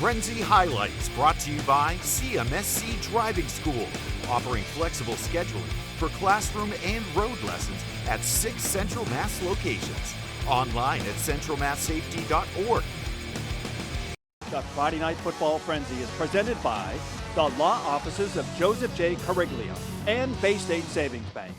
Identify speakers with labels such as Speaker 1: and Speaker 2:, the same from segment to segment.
Speaker 1: Frenzy Highlights, brought to you by CMSC Driving School, offering flexible scheduling for classroom and road lessons at 6 Central Mass locations. Online at centralmasssafety.org.
Speaker 2: The Friday Night Football Frenzy is presented by the law offices of Joseph J. Cariglio and Bay State Savings Bank.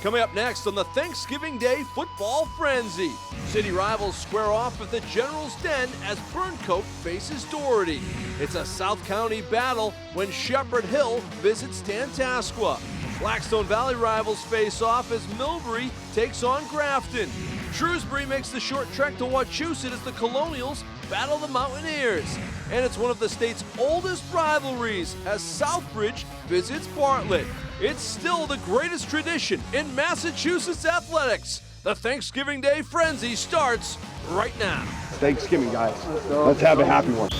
Speaker 3: Coming up next on the Thanksgiving Day Football Frenzy, city rivals square off at the General's Den as Burncoat faces Doherty. It's a South County battle when Shepherd Hill visits Tantascwa. Blackstone Valley rivals face off as Millbury takes on Grafton. Shrewsbury makes the short trek to Wachusett as the Colonials battle the Mountaineers. And it's one of the state's oldest rivalries as Southbridge visits Bartlett. It's still the greatest tradition in Massachusetts athletics. The Thanksgiving Day Frenzy starts right now.
Speaker 4: Thanksgiving, guys. Let's have a happy one.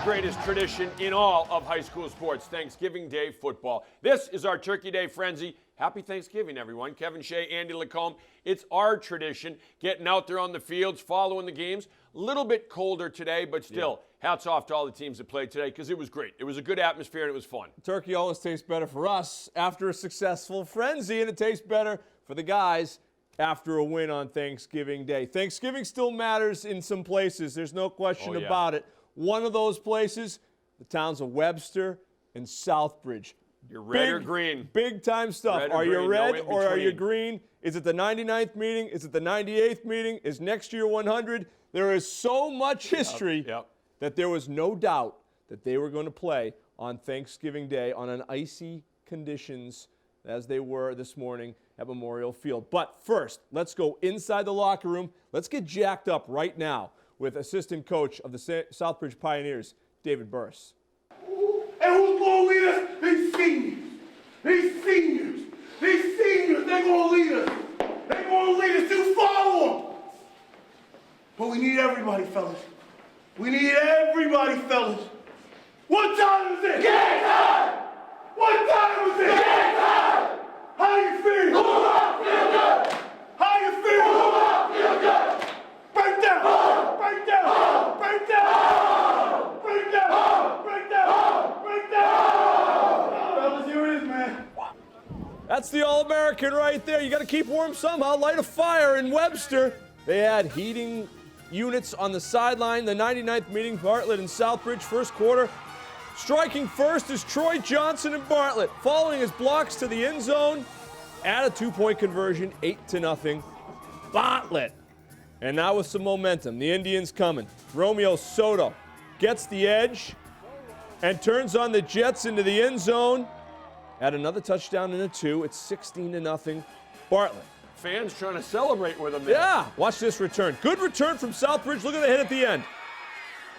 Speaker 5: Greatest tradition in all of high school sports, Thanksgiving Day football. This is our Turkey Day Frenzy. Happy Thanksgiving, everyone. Kevin Shea, Andy Lacombe. It's our tradition, getting out there on the fields, following the games. A little bit colder today, but still, hats off to all the teams that played today because it was great. It was a good atmosphere and it was fun.
Speaker 3: Turkey always tastes better for us after a successful frenzy, and it tastes better for the guys after a win on Thanksgiving Day. Thanksgiving still matters in some places. There's no question about it. One of those places, the towns of Webster and Southbridge.
Speaker 5: You're red or green?
Speaker 3: Big time stuff. Are you red or are you green? Is it the 99th meeting? Is it the 98th meeting? Is next year 100? There is so much history that there was no doubt that they were going to play on Thanksgiving Day on an icy conditions as they were this morning at Memorial Field. But first, let's go inside the locker room. Let's get jacked up right now with assistant coach of the Southbridge Pioneers, David Burris.
Speaker 6: And who's going to lead us? These seniors. These seniors. These seniors, they're going to lead us. They're going to lead us. You follow them. But we need everybody, fellas. We need everybody, fellas. What time is it? Game time! What time is it? Game time! How you feel? Move up, feel good. How you feel? Move up, feel good. Break down! Break down! Break down! Break down! Break down! Break down! Fellas, here it is, man.
Speaker 3: That's the All-American right there. You got to keep warm somehow. Light a fire in Webster. They had heating units on the sideline. The 99th meeting, Bartlett and Southbridge, first quarter. Striking first is Troy Johnson and Bartlett, following his blocks to the end zone. At a 2-point conversion, 8-0. Bartlett. And now with some momentum, the Indians coming. Romeo Soto gets the edge and turns on the Jets into the end zone. Add another touchdown and a 2. It's 16-0. Bartlett.
Speaker 5: Fans trying to celebrate with him there.
Speaker 3: Yeah, watch this return. Good return from Southbridge. Look at the hit at the end.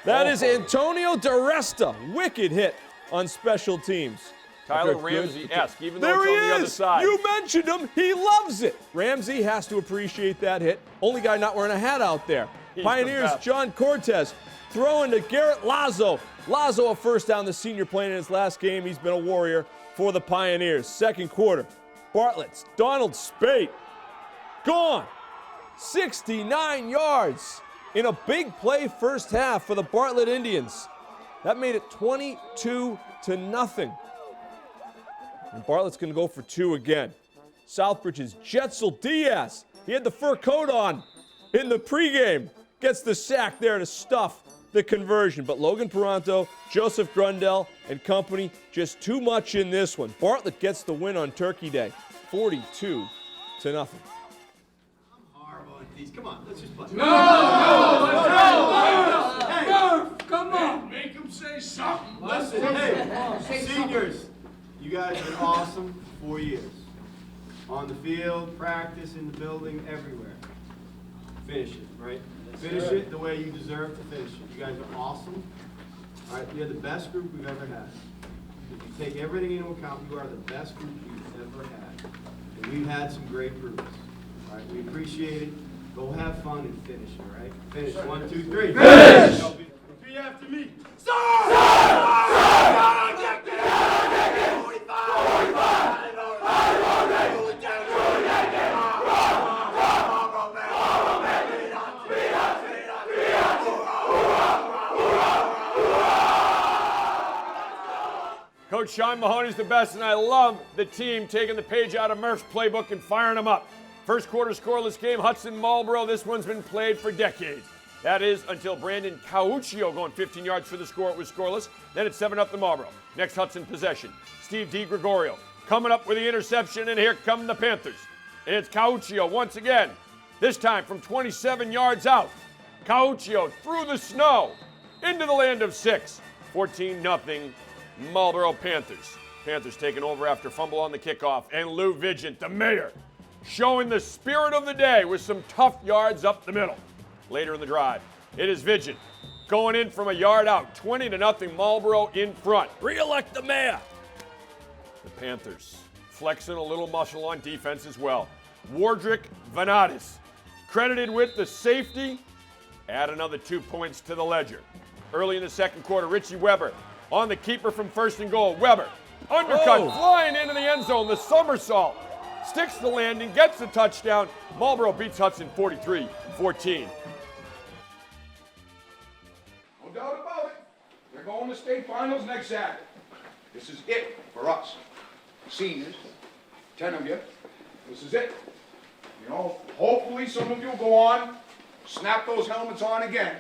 Speaker 3: That is Antonio DeResta. Wicked hit on special teams.
Speaker 5: Tyler Ramsey-esque, even though it's on the other side.
Speaker 3: You mentioned him. He loves it. Ramsey has to appreciate that hit. Only guy not wearing a hat out there. Pioneers, John Cortez throwing to Garrett Lazo. Lazo a first down, the senior playing in his last game. He's been a warrior for the Pioneers. Second quarter, Bartlett's Donald Spate. Gone. 69 yards in a big play first half for the Bartlett Indians. That made it 22-0. And Bartlett's going to go for 2 again. Southbridge's Jetzel Diaz. He had the fur coat on in the pregame. Gets the sack there to stuff the conversion. But Logan Peranto, Joseph Grundell, and company, just too much in this one. Bartlett gets the win on Turkey Day, 42-0.
Speaker 7: I'm horrible at these. Come on, let's just play.
Speaker 6: No! Murph, come on!
Speaker 7: Make them say something. Listen, hey, seniors. You guys are awesome 4 years. On the field, practice, in the building, everywhere. Finish it, right? Finish it the way you deserve to finish it. You guys are awesome. All right, you're the best group we've ever had. If you take everything into account, you are the best group you've ever had. And we've had some great groups. All right, we appreciate it. Go have fun and finish, all right? Finish. 1, 2, 3.
Speaker 6: Finish!
Speaker 7: Repeat after me.
Speaker 6: Start!
Speaker 5: Coach Sean Mahoney's the best, and I love the team taking the page out of Murph's playbook and firing them up. First quarter scoreless game, Hudson Marlborough. This one's been played for decades. That is until Brandon Cauccio going 15 yards for the score. It was scoreless. Then it's 7-0 to Marlborough. Next Hudson possession. Steve DiGregorio coming up with the interception, and here come the Panthers. And it's Cauccio once again. This time from 27 yards out. Cauccio through the snow into the land of 6. 14-0 Marlborough Panthers. Panthers taking over after fumble on the kickoff. And Lou Vigent, the mayor, showing the spirit of the day with some tough yards up the middle. Later in the drive, it is Vigent going in from a yard out. 20-0 Marlborough in front. Re-elect the mayor. The Panthers flexing a little muscle on defense as well. Wardrick Vanatis, credited with the safety, add another 2 points to the ledger. Early in the second quarter, Richie Weber on the keeper from 1st and goal. Weber, undercut, flying into the end zone, the somersault. Sticks the landing, gets the touchdown. Marlborough beats Hudson 43-14.
Speaker 6: No doubt about it. They're going to state finals next Saturday. This is it for us. Seniors, 10 of you, this is it. You know, hopefully some of you will go on, snap those helmets on again.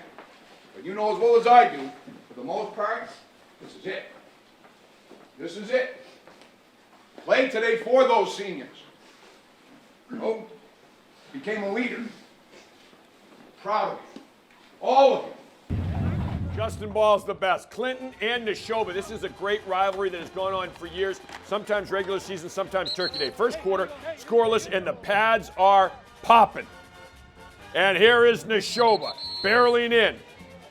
Speaker 6: But you know as well as I do, for the most part, this is it. This is it. Play today for those seniors. Oh, became a leader. Proud of you. All of you.
Speaker 5: Justin Ball's the best. Clinton and Neshoba. This is a great rivalry that has gone on for years. Sometimes regular season, sometimes Turkey Day. First quarter, scoreless, and the pads are popping. And here is Neshoba barreling in.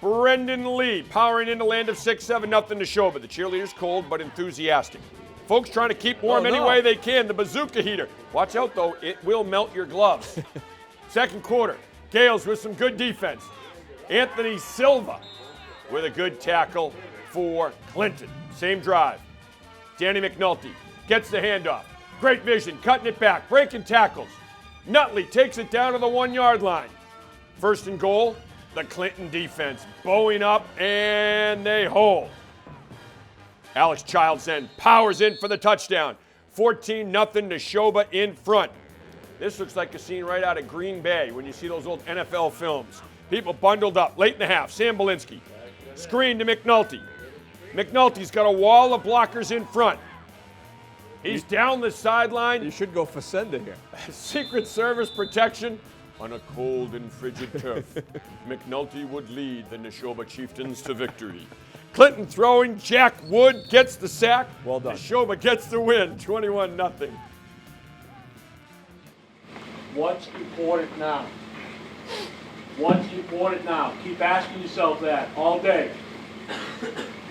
Speaker 5: Brendan Lee powering into land of 6, 7-0 Neshoba. The cheerleaders cold but enthusiastic. Folks trying to keep warm any way they can. The bazooka heater. Watch out, though. It will melt your gloves. Second quarter, Gales with some good defense. Anthony Silva with a good tackle for Clinton. Same drive. Danny McNulty gets the handoff. Great vision, cutting it back, breaking tackles. Nutley takes it down to the 1-yard line. 1st and goal, the Clinton defense bowing up, and they hold. Alex Childs then powers in for the touchdown. 14-0 Neshoba in front. This looks like a scene right out of Green Bay when you see those old NFL films. People bundled up late in the half. Sam Belinsky. Screen to McNulty. McNulty's got a wall of blockers in front. He's down the sideline.
Speaker 3: You should go Facenda here.
Speaker 5: Secret Service protection on a cold and frigid turf. McNulty would lead the Neshoba Chieftains to victory. Clinton throwing. Jack Wood gets the sack.
Speaker 3: Well done.
Speaker 5: Neshoba gets the win, 21-0.
Speaker 2: What's important now? What's important now? Keep asking yourself that all day.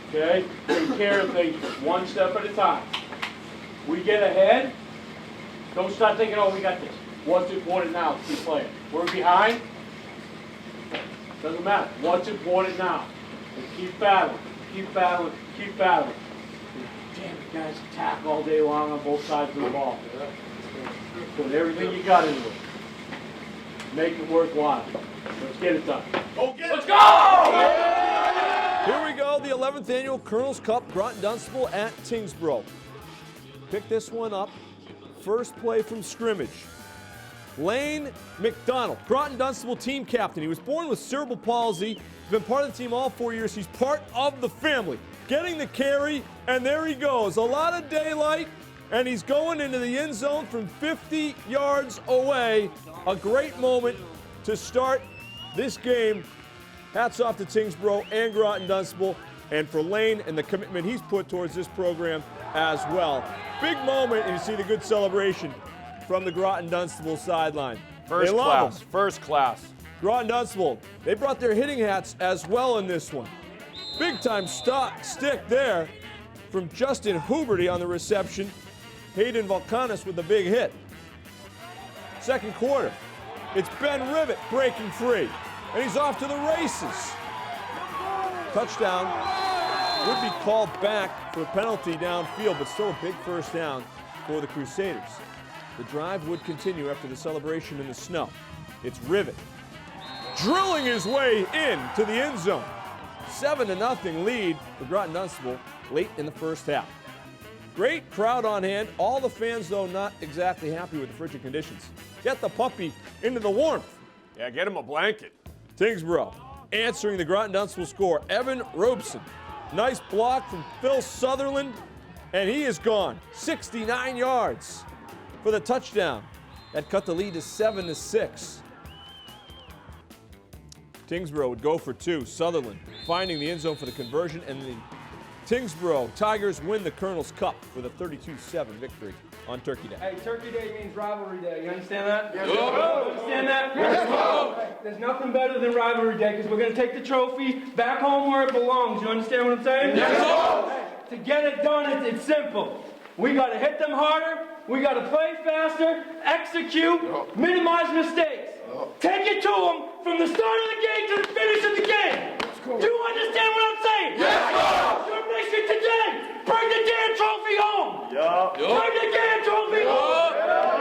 Speaker 2: Okay? Take care of things one step at a time. We get ahead. Don't start thinking, oh, we got this. What's important now? Keep playing. We're behind. Doesn't matter. What's important now? And keep battling. Keep battling. Keep battling. Damn it, guys, attack all day long on both sides of the ball. Put everything you got into it. Make it worthwhile. Let's get it done. Let's go!
Speaker 3: Here we go, the 11th annual Colonel's Cup, Groton-Dunstable at Tyngsborough. Pick this one up. First play from scrimmage. Lane McDonald, Groton-Dunstable team captain. He was born with cerebral palsy. He's been part of the team all 4 years. He's part of the family. Getting the carry, and there he goes. A lot of daylight, and he's going into the end zone from 50 yards away. A great moment to start this game. Hats off to Tyngsborough and Groton-Dunstable, and for Lane and the commitment he's put towards this program as well. Big moment, and you see the good celebration from the Groton-Dunstable sideline.
Speaker 5: First class, first class.
Speaker 3: Groton-Dunstable, they brought their hitting hats as well in this one. Big time stick there from Justin Huberty on the reception. Hayden Volkanis with the big hit. Second quarter, it's Ben Rivet breaking free, and he's off to the races. Touchdown would be called back for a penalty downfield, but still a big first down for the Crusaders. The drive would continue after the celebration in the snow. It's Rivet drilling his way into the end zone. 7-0 lead for Groton-Dunstable late in the first half. Great crowd on hand. All the fans, though, not exactly happy with the frigid conditions. Get the puppy into the warmth.
Speaker 5: Yeah, get him a blanket.
Speaker 3: Tyngsborough answering the Groton-Dunstable score. Evan Robeson. Nice block from Phil Sutherland, and he is gone. 69 yards for the touchdown. That cut the lead to 7-6. Tyngsborough would go for 2. Sutherland finding the end zone for the conversion, and the Tyngsborough Tigers win the Colonel's Cup with a 32-7 victory on Turkey Day.
Speaker 8: Hey, Turkey Day means rivalry day. You understand that? Yes, you understand that? Yes, hey, there's nothing better than rivalry day because we're going to take the trophy back home where it belongs. You understand what I'm saying? Yes, hey, to get it done, it's simple. We got to hit them harder. We got to play faster, execute, minimize mistakes. Take it to them from the start of the game to the finish of the game. Do you understand what I'm saying? Yes, your mission today, bring the damn trophy home. Bring the damn trophy home.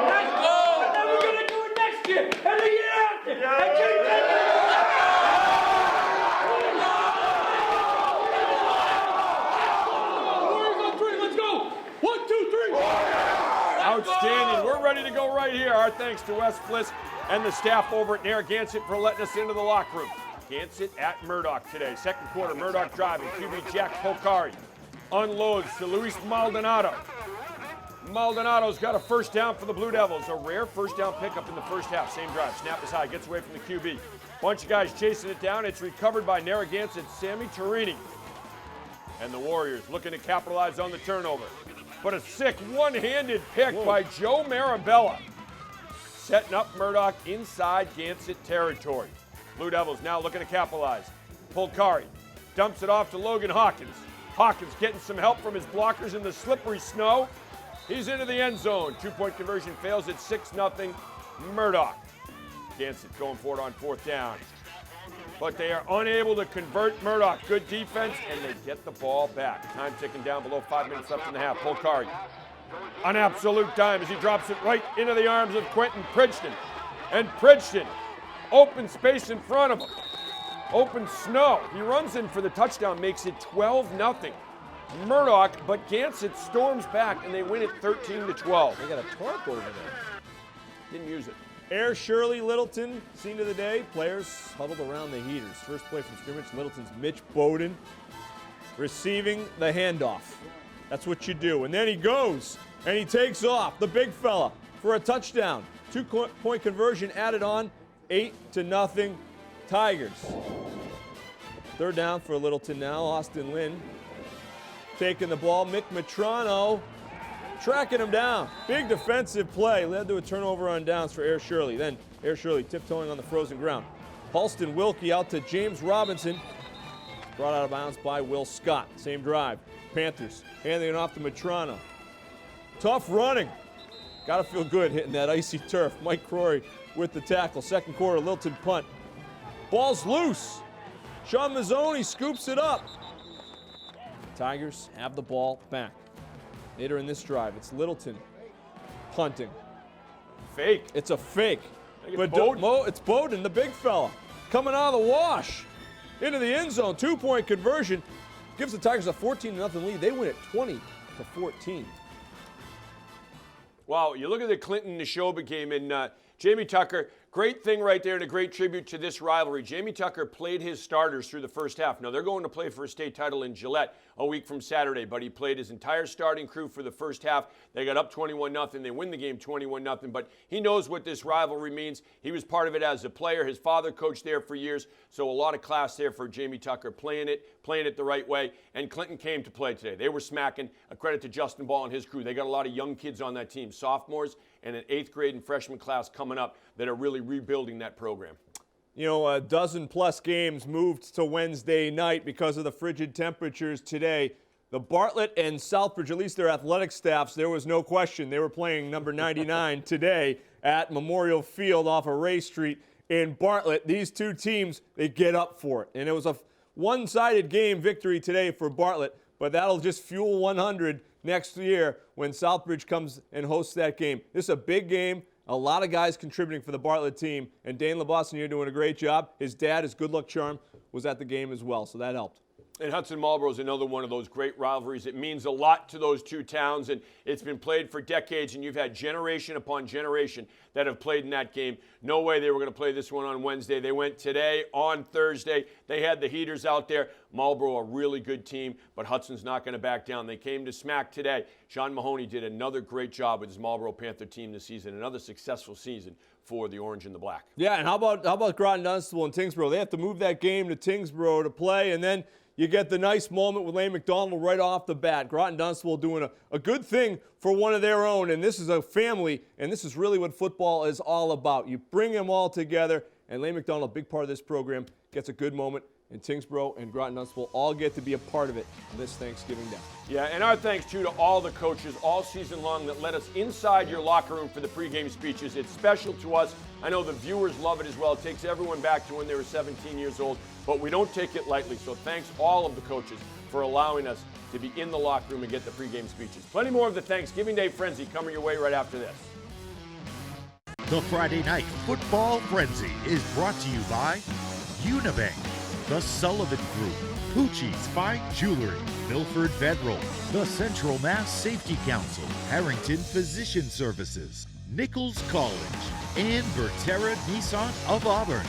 Speaker 8: Let's go. And then we're going to do it next year and the year after. And keep taking it.
Speaker 3: Warriors on 3. Let's go. 1, 2, 3.
Speaker 5: Outstanding. We're ready to go right here. Our thanks to Wes Fliss and the staff over at Narragansett for letting us into the locker room. Gansett at Murdock today. Second quarter, Murdock driving. QB Jack Polcari unloads to Luis Maldonado. Maldonado's got a first down for the Blue Devils. A rare first down pickup in the first half. Same drive. Snap is high. Gets away from the QB. Bunch of guys chasing it down. It's recovered by Narragansett's Sammy Turini. And the Warriors looking to capitalize on the turnover. But a sick one-handed pick by Joe Marabella. Setting up Murdock inside Gansett territory. Blue Devils now looking to capitalize. Polcari dumps it off to Logan Hawkins. Hawkins getting some help from his blockers in the slippery snow. He's into the end zone. 2-point conversion fails at 6-0. Murdock. Gansett going for it on 4th down. But they are unable to convert. Murdock. Good defense, and they get the ball back. Time ticking down below 5 minutes left in the half. Polcari. An absolute dime as he drops it right into the arms of Quentin Pridgeton. And Pridgeton, open space in front of him. Open snow. He runs in for the touchdown, makes it 12-0. Murdock, but Gansett storms back, and they win it 13-12.
Speaker 3: They got a torque over there.
Speaker 5: Didn't use it.
Speaker 3: Air Shirley Littleton, scene of the day. Players huddled around the heaters. First play from scrimmage, Littleton's Mitch Bowden receiving the handoff. That's what you do. And then he goes, and he takes off, the big fella, for a touchdown. 2-point conversion added on, 8-0 Tigers. Third down for Littleton now. Austin Lynn taking the ball. Mick Matrano tracking him down. Big defensive play. Led to a turnover on downs for Air Shirley. Then Air Shirley tiptoeing on the frozen ground. Halston Wilkie out to James Robinson. Brought out of bounds by Will Scott. Same drive. Panthers handing it off to Matrano. Tough running. Got to feel good hitting that icy turf. Mike Crory with the tackle. Second quarter, Littleton punt. Ball's loose. Sean Mazzoni scoops it up. Tigers have the ball back. Later in this drive, it's Littleton punting.
Speaker 5: Fake.
Speaker 3: It's a fake.
Speaker 5: But
Speaker 3: it's Bowden, the big fella, coming out of the wash into the end zone. 2-point conversion gives the Tigers a 14-0 lead. They win it 20-14.
Speaker 5: Wow, you look at the Clinton-Neshoba game, and Jamie Tucker, great thing right there and a great tribute to this rivalry. Jamie Tucker played his starters through the first half. Now, they're going to play for a state title in Gillette a week from Saturday, but he played his entire starting crew for the first half. They got up 21-0. They win the game 21-0, but he knows what this rivalry means. He was part of it as a player. His father coached there for years, so a lot of class there for Jamie Tucker, playing it the right way. And Clinton came to play today. They were smacking. A credit to Justin Ball and his crew. They got a lot of young kids on that team, sophomores and an 8th grade and freshman class coming up that are really rebuilding that program.
Speaker 3: You know, a dozen-plus games moved to Wednesday night because of the frigid temperatures today. The Bartlett and Southbridge, at least their athletic staffs, there was no question. They were playing number 99 today at Memorial Field off of Ray Street in Bartlett. These two teams, they get up for it. And it was a one-sided game victory today for Bartlett, but that'll just fuel 100 next year when Southbridge comes and hosts that game. This is a big game. A lot of guys contributing for the Bartlett team, and Dane LeBoston here doing a great job. His dad, his good luck charm, was at the game as well, so that helped.
Speaker 5: And Hudson Marlborough is another one of those great rivalries. It means a lot to those two towns, and it's been played for decades, and you've had generation upon generation that have played in that game. No way they were going to play this one on Wednesday. They went today on Thursday. They had the heaters out there. Marlborough, a really good team, but Hudson's not going to back down. They came to smack today. Sean Mahoney did another great job with his Marlborough Panther team this season, another successful season for the Orange and the Black.
Speaker 3: Yeah, and how about Groton-Dunstable and Tyngsborough? They have to move that game to Tyngsborough to play, and then you get the nice moment with Lane McDonald right off the bat. Groton-Dunstable doing a good thing for one of their own, and this is a family, and this is really what football is all about. You bring them all together, and Lane McDonald, a big part of this program, gets a good moment, and Tyngsborough and Groton-Dunstable all get to be a part of it this Thanksgiving Day.
Speaker 5: Yeah, and our thanks, too, to all the coaches all season long that let us inside your locker room for the pregame speeches. It's special to us. I know the viewers love it as well. It takes everyone back to when they were 17 years old, but we don't take it lightly. So thanks all of the coaches for allowing us to be in the locker room and get the pregame speeches. Plenty more of the Thanksgiving Day Frenzy coming your way right after this.
Speaker 9: The Friday Night Football Frenzy is brought to you by Unibank, The Sullivan Group, Poochie's Fine Jewelry, Milford Federal, the Central Mass Safety Council, Harrington Physician Services, Nichols College, and Verterra Nissan of Auburn.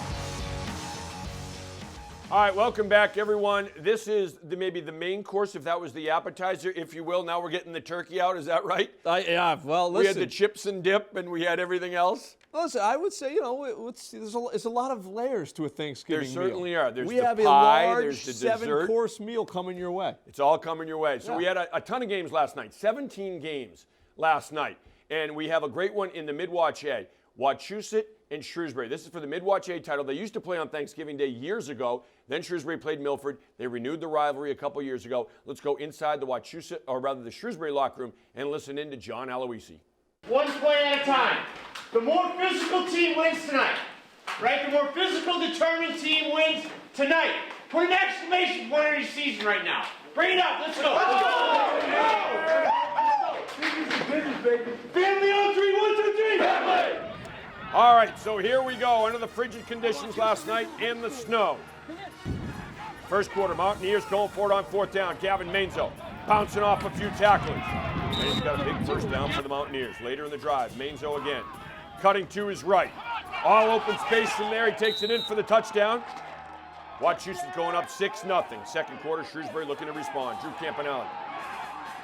Speaker 5: All right, welcome back, everyone. This is maybe the main course, if that was the appetizer, if you will. Now we're getting the turkey out. Is that right?
Speaker 3: Yeah, well, listen.
Speaker 5: We had the chips and dip, and we had everything else.
Speaker 3: Listen, I would say, there's a lot of layers to a Thanksgiving meal.
Speaker 5: There certainly are. There's
Speaker 3: we
Speaker 5: the
Speaker 3: have
Speaker 5: pie,
Speaker 3: a large
Speaker 5: there's the dessert.
Speaker 3: 7-course meal coming your way.
Speaker 5: It's all coming your way. So
Speaker 3: yeah.
Speaker 5: We had a ton of games last night, 17 games last night. And we have a great one in the Mid-Wachusett, Wachusett and Shrewsbury. This is for the Mid-Wachusett title. They used to play on Thanksgiving Day years ago. Then Shrewsbury played Milford. They renewed the rivalry a couple years ago. Let's go inside the Wachusett, or rather the Shrewsbury locker room, and listen in to John Aloisi.
Speaker 10: One play at a time. The more physical team wins tonight, right? The more physical, determined team wins tonight. Put an exclamation point on your season right now. Bring it up. Let's go. Let's go. Family on three. 1, 2, 3. Family.
Speaker 5: All right, so here we go. Under the frigid conditions last night in the snow. First quarter, Mountaineers going for it on 4th down. Gavin Mainzo bouncing off a few tacklers. And he's got a big first down for the Mountaineers. Later in the drive, Mainzo again. Cutting to his right. All open space from there. He takes it in for the touchdown. Wachusett going up 6-0. Second quarter, Shrewsbury looking to respond. Drew Campanelli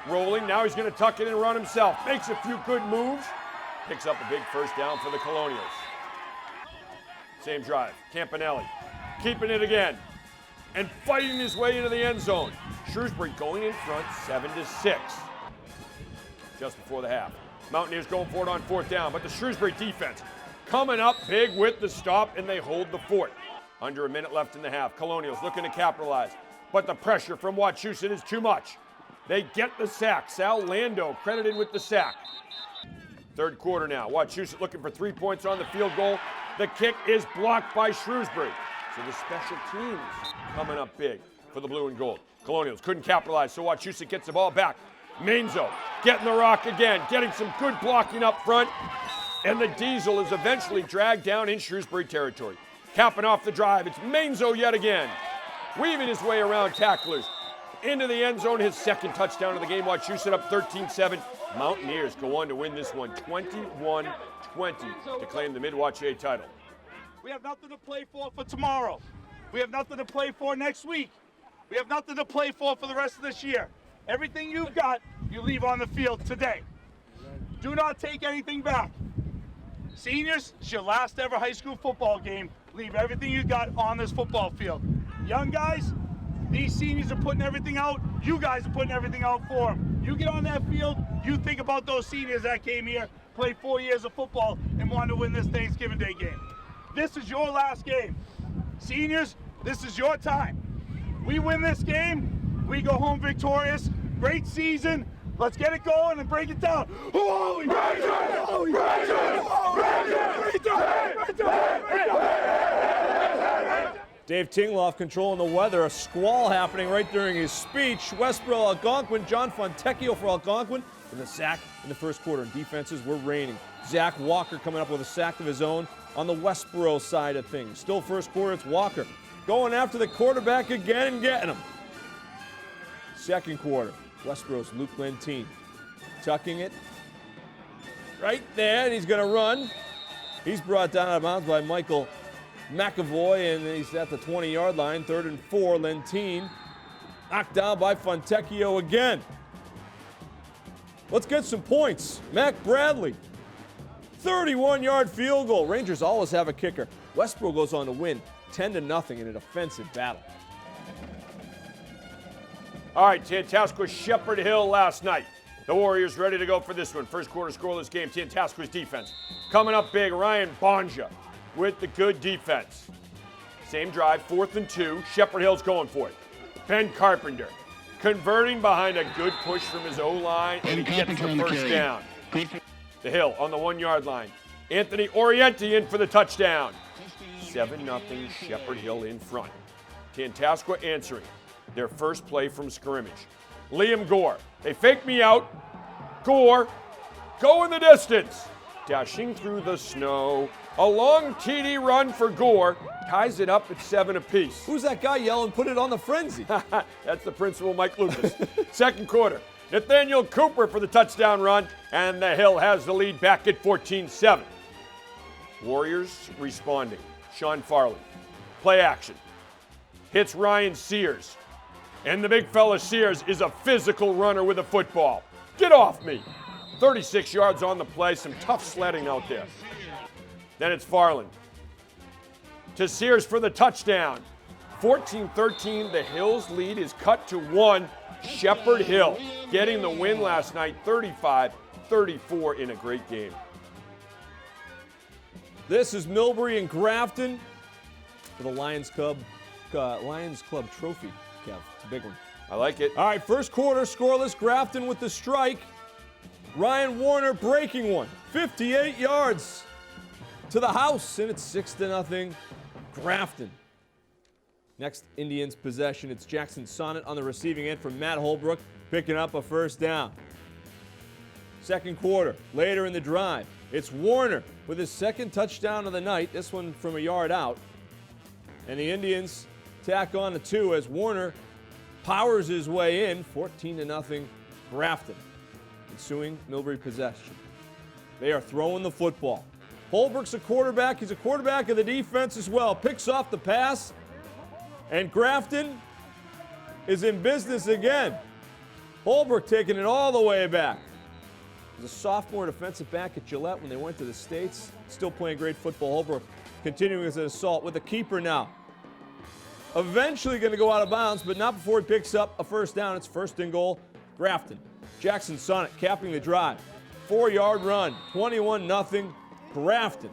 Speaker 5: rolling. Now he's going to tuck it and run himself. Makes a few good moves. Picks up a big first down for the Colonials. Same drive. Campanelli keeping it again and fighting his way into the end zone. Shrewsbury going in front 7-6. Just before the half. Mountaineers going for it on 4th down, but the Shrewsbury defense coming up big with the stop, and they hold the fort. Under a minute left in the half. Colonials looking to capitalize, but the pressure from Wachusett is too much. They get the sack. Sal Lando credited with the sack. Third quarter now. Wachusett looking for 3 points on the field goal. The kick is blocked by Shrewsbury. So the special teams coming up big for the blue and gold. Colonials couldn't capitalize, so Wachusett gets the ball back. Mainzo getting the rock again, getting some good blocking up front, and the Diesel is eventually dragged down in Shrewsbury territory. Capping off the drive, it's Mainzo yet again, weaving his way around tacklers into the end zone, his second touchdown of the game. Wachusett up 13-7. Mountaineers go on to win this one 21-20 to claim the Mid-Wachusett title.
Speaker 11: We have nothing to play for tomorrow. We have nothing to play for next week. We have nothing to play for the rest of this year. Everything you've got, you leave on the field today. Do not take anything back. Seniors, it's your last ever high school football game. Leave everything you got on this football field. Young guys, these seniors are putting everything out. You guys are putting everything out for them. You get on that field, you think about those seniors that came here, played 4 years of football, and wanted to win this Thanksgiving Day game. This is your last game. Seniors, this is your time. We win this game, we go home victorious. Great season. Let's get it going and break it down. Holy
Speaker 3: Dave Tingloff controlling the weather. A squall happening right during his speech. Westboro Algonquin, John Fontecchio for Algonquin with a sack in the first quarter. Defenses were raining. Zach Walker coming up with a sack of his own on the Westboro side of things. Still first quarter, it's Walker going after the quarterback again and getting him. Second quarter, Westborough's Luke Lentine tucking it right there, and he's going to run. He's brought down out of bounds by Michael McAvoy, and he's at the 20-yard line. 3rd and 4, Lentine knocked down by Fontecchio again. Let's get some points. Mac Bradley, 31-yard field goal. Rangers always have a kicker. Westboro goes on to win 10-0 in a defensive battle.
Speaker 5: All right, Tantascwa Shepherd Hill last night. The Warriors ready to go for this one. First quarter scoreless game. Tantascwa's defense coming up big. Ryan Bonja with the good defense. Same drive, 4th and 2. Shepherd Hill's going for it. Ben Carpenter converting behind a good push from his O-line, and he gets the first down. The Hill on the 1-yard line. Anthony Orienti in for the touchdown. 7-0 Shepherd Hill in front. Tantascwa answering their first play from scrimmage. Liam Gore. They fake me out. Gore, go in the distance. Dashing through the snow. A long TD run for Gore. Ties it up at 7 apiece.
Speaker 3: Who's that guy yelling, put it on the frenzy?
Speaker 5: That's the principal, Mike Lucas. Second quarter. Nathaniel Cooper for the touchdown run, and the Hill has the lead back at 14-7. Warriors responding. Sean Farley. Play action. Hits Ryan Sears. And the big fella Sears is a physical runner with a football. Get off me. 36 yards on the play. Some tough sledding out there. Then it's Farland. To Sears for the touchdown. 14-13. The Hill's lead is cut to 1. Shepherd Hill getting the win last night, 35-34 in a great game.
Speaker 3: This is Millbury and Grafton for the Lions Club trophy, Kev. It's a big one.
Speaker 5: I like it.
Speaker 3: All right, first quarter, scoreless. Grafton with the strike. Ryan Warner breaking one. 58 yards to the house, and it's 6-0 Grafton. Next Indians possession, it's Jackson Sonnet on the receiving end from Matt Holbrook, picking up a first down. Second quarter, later in the drive, it's Warner with his second touchdown of the night, this one from a yard out. And the Indians tack on a 2 as Warner powers his way in, 14-0 Grafton. Ensuing Millbury possession. They are throwing the football. Holbrook's a quarterback. He's a quarterback of the defense as well. Picks off the pass. And Grafton is in business again. Holbrook taking it all the way back. He was a sophomore defensive back at Gillette when they went to the States. Still playing great football. Holbrook continuing as an assault with a keeper now. Eventually going to go out of bounds, but not before he picks up a first down. It's 1st and goal, Grafton. Jackson Sonnet capping the drive. 4-yard run, 21-0 Grafton.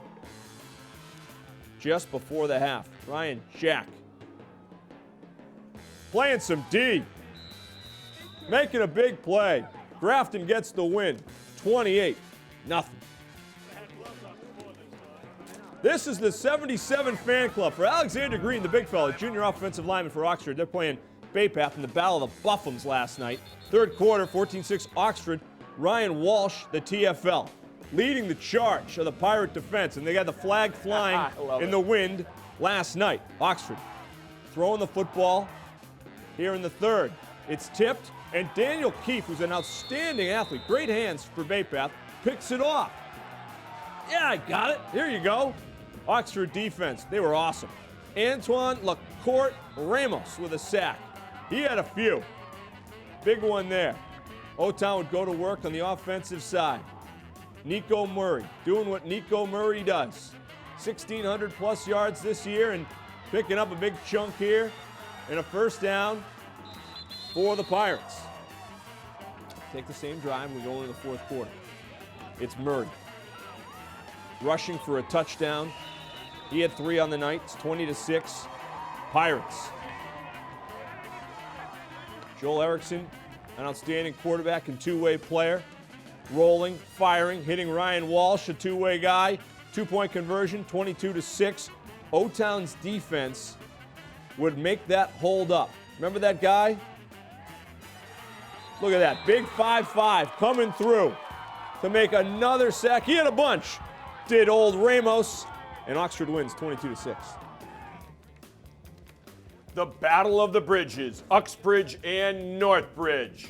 Speaker 3: Just before the half, Ryan Jack playing some D. Making a big play. Grafton gets the win, 28-0. This is the 77 fan club for Alexander Green, the big fella, junior offensive lineman for Oxford. They're playing Baypath in the Battle of the Buffums last night. Third quarter, 14-6 Oxford. Ryan Walsh, the TFL, leading the charge of the Pirate defense, and they got the flag flying in the wind last night. Oxford throwing the football here in the third. It's tipped, and Daniel Keefe, who's an outstanding athlete, great hands for Baypath, picks it off. Yeah, I got it. Here you go. Oxford defense, they were awesome. Antoine Lacourt Ramos with a sack. He had a few. Big one there. O-Town would go to work on the offensive side. Nico Murray doing what Nico Murray does. 1,600 plus yards this year and picking up a big chunk here and a first down for the Pirates. Take the same drive and we go into the fourth quarter. It's Murray rushing for a touchdown. He had 3 on the night. It's 20-6 Pirates. Joel Erickson, an outstanding quarterback and two-way player. Rolling, firing, hitting Ryan Walsh, a two-way guy. 2-point conversion, 22-6. O-Town's defense would make that hold up. Remember that guy? Look at that, big 5'5", coming through to make another sack. He had a bunch, did old Ramos, and Oxford wins 22-6.
Speaker 5: The Battle of the Bridges, Uxbridge and Northbridge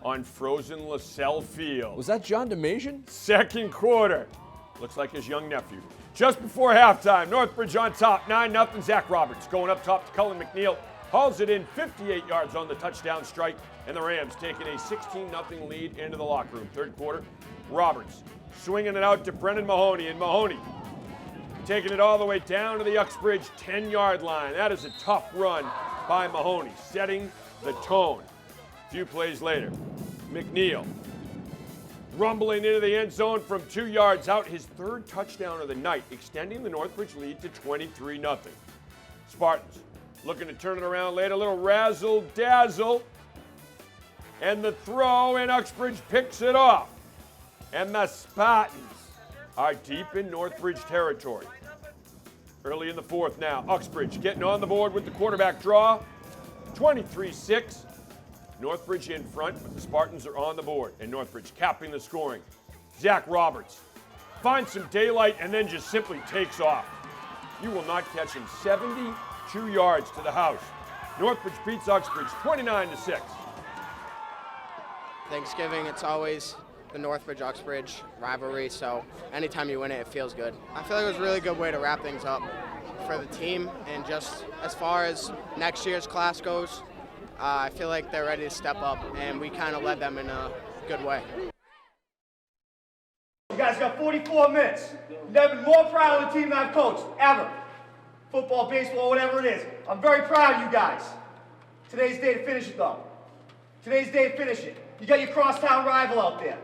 Speaker 5: on frozen LaSalle Field.
Speaker 3: Was that John DeMasian?
Speaker 5: Second quarter. Looks like his young nephew. Just before halftime, Northbridge on top, 9-0. Zach Roberts going up top to Cullen McNeil. Hauls it in 58 yards on the touchdown strike, and the Rams taking a 16-0 lead into the locker room. Third quarter, Roberts swinging it out to Brennan Mahoney, and Mahoney taking it all the way down to the Uxbridge 10-yard line. That is a tough run by Mahoney, setting the tone. A few plays later, McNeil rumbling into the end zone from 2 yards out, his third touchdown of the night, extending the Northbridge lead to 23-0. Spartans looking to turn it around late, a little razzle-dazzle, and the throw, and Uxbridge picks it off. And the Spartans are deep in Northbridge territory. Early in the fourth now, Uxbridge getting on the board with the quarterback draw, 23-6. Northbridge in front, but the Spartans are on the board, and Northbridge capping the scoring. Zach Roberts finds some daylight and then just simply takes off. You will not catch him. 72 yards to the house. Northbridge beats Uxbridge 29-6.
Speaker 12: Thanksgiving, it's always the Northbridge-Uxbridge rivalry, so anytime you win it, it feels good. I feel like it was a really good way to wrap things up for the team, and just as far as next year's class goes, I feel like they're ready to step up, and we kind of led them in a good way.
Speaker 10: You guys got 44 minutes. Never been more proud of the team that I've coached, ever. Football, baseball, whatever it is. I'm very proud of you guys. Today's the day to finish it, though. Today's the day to finish it. You got your crosstown rival out there.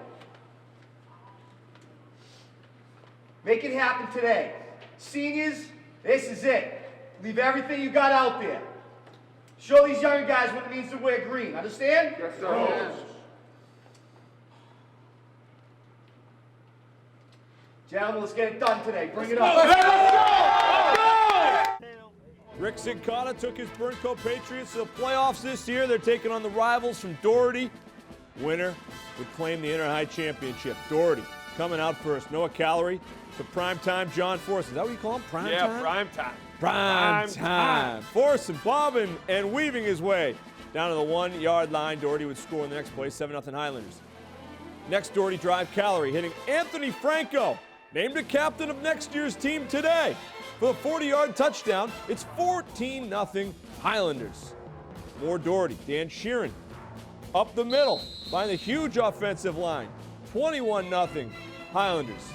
Speaker 10: Make it happen today. Seniors, this is it. Leave everything you got out there. Show these younger guys what it means to wear green. Understand? Yes, sir. Yes. Gentlemen, let's get it done today. Bring it up. Let's go!
Speaker 3: Rick Sincata took his Burncoat Patriots to the playoffs this year. They're taking on the rivals from Doherty. Winner would claim the Inter-High Championship. Doherty coming out first. Noah Callery, the primetime John Force. Is that what you call him? Prime
Speaker 5: Yeah,
Speaker 3: time?
Speaker 5: prime time.
Speaker 3: Prime time. Force and bobbing and weaving his way down to the 1 yard line. Doherty would score in the next play, 7-0 Highlanders. Next Doherty drive, Callery hitting Anthony Franco, named a captain of next year's team today. For the 40-yard touchdown, it's 14-0 Highlanders. More Doherty, Dan Sheeran up the middle by the huge offensive line, 21-0 Highlanders.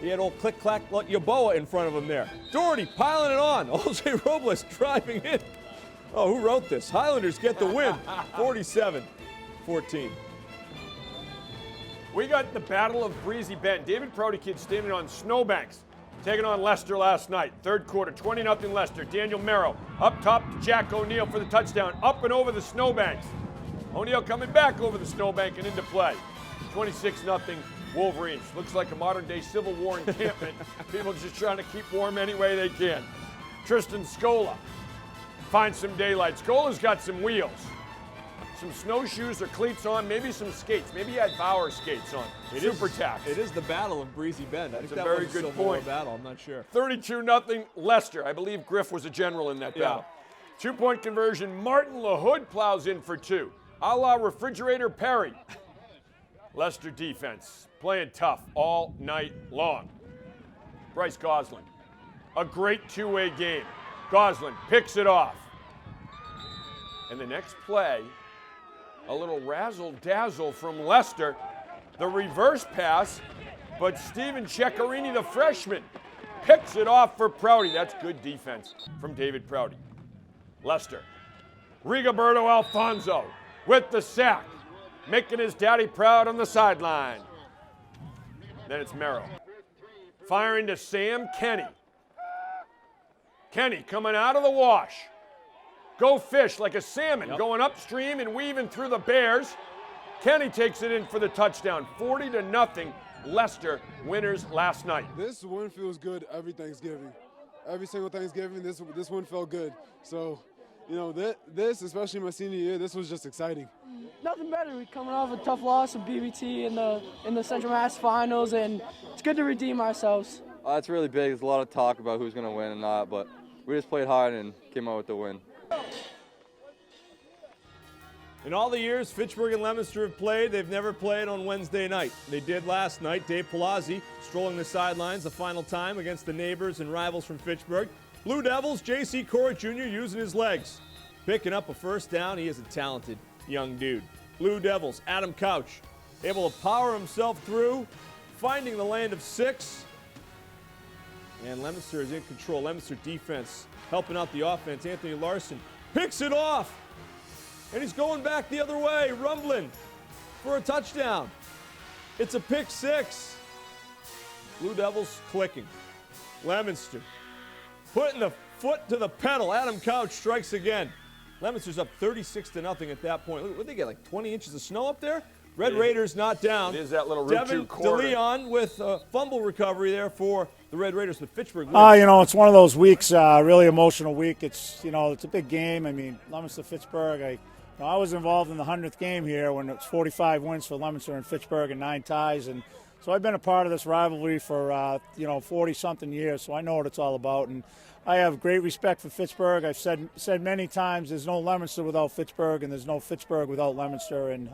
Speaker 3: He had old click-clack Yaboa in front of him there. Doherty piling it on. Jose Robles driving in. Oh, who wrote this? Highlanders get the win, 47-14.
Speaker 5: We got the Battle of Breezy Bend. David Prouty kid standing on snowbanks, taking on Leicester last night. Third quarter, 20-0 Leicester. Daniel Merrow up top to Jack O'Neill for the touchdown, up and over the snowbanks. O'Neill coming back over the snowbank and into play. 26-0 Wolverines. Looks like a modern-day Civil War encampment. People just trying to keep warm any way they can. Tristan Scola finds some daylight. Scola's got some wheels, some snowshoes or cleats on, maybe some skates. Maybe he had Bauer skates on. Super tax.
Speaker 3: It is the Battle of Breezy Bend. I think
Speaker 5: a
Speaker 3: that
Speaker 5: very
Speaker 3: was
Speaker 5: good
Speaker 3: a Civil War
Speaker 5: point.
Speaker 3: battle. I'm not sure.
Speaker 5: 32-0 Leicester. I believe Griff was a general in that battle. 2-point conversion. Martin LaHood plows in for two. A la Refrigerator Perry. Leicester defense playing tough all night long. Bryce Goslin, a great two-way game. Goslin picks it off. And the next play, a little razzle-dazzle from Leicester. The reverse pass, but Steven Ceccarini, the freshman, picks it off for Prouty. That's good defense from David Prouty. Leicester, Rigoberto Alfonso with the sack, making his daddy proud on the sideline. Then it's Merrow. Firing to Sam Kenny. Kenny coming out of the wash. Go fish like a salmon, going upstream and weaving through the Bears. Kenny takes it in for the touchdown. 40-0 Leicester winners last night.
Speaker 13: This win feels good every Thanksgiving. Every single Thanksgiving, this win felt good. So, you know, this, especially my senior year, this was just exciting.
Speaker 14: Nothing better. We're coming off a tough loss of BBT in the Central Mass Finals, and it's good to redeem ourselves.
Speaker 15: It's really big. There's a lot of talk about who's going to win and not, but we just played hard and came out with the win.
Speaker 3: In all the years Fitchburg and Leominster have played, they've never played on Wednesday night. They did last night. Dave Palazzi strolling the sidelines the final time against the neighbors and rivals from Fitchburg. Blue Devils, J.C. Corritt Jr. using his legs. Picking up a first down. He is a talented young dude. Blue Devils, Adam Couch, able to power himself through, finding the land of 6. And Leominster is in control. Leominster defense helping out the offense. Anthony Larson picks it off. And he's going back the other way, rumbling for a touchdown. It's a pick 6. Blue Devils clicking. Leominster putting the foot to the pedal. Adam Couch strikes again. Leominster's up 36-0 at that point. What did they get, like 20 inches of snow up there? Red Raiders not down.
Speaker 5: It is that little Route 2 corner.
Speaker 3: Devin DeLeon with a fumble recovery there for the Red Raiders with Fitchburg.
Speaker 16: It's one of those weeks, really emotional week. It's a big game. I mean, Leominster-Fitchburg, I was involved in the 100th game here when it was 45 wins for Leominster and Fitchburg and 9 ties. And so I've been a part of this rivalry for, 40-something years, so I know what it's all about. And I have great respect for Fitchburg. I've said many times there's no Leominster without Fitchburg and there's no Fitchburg without Leominster. And,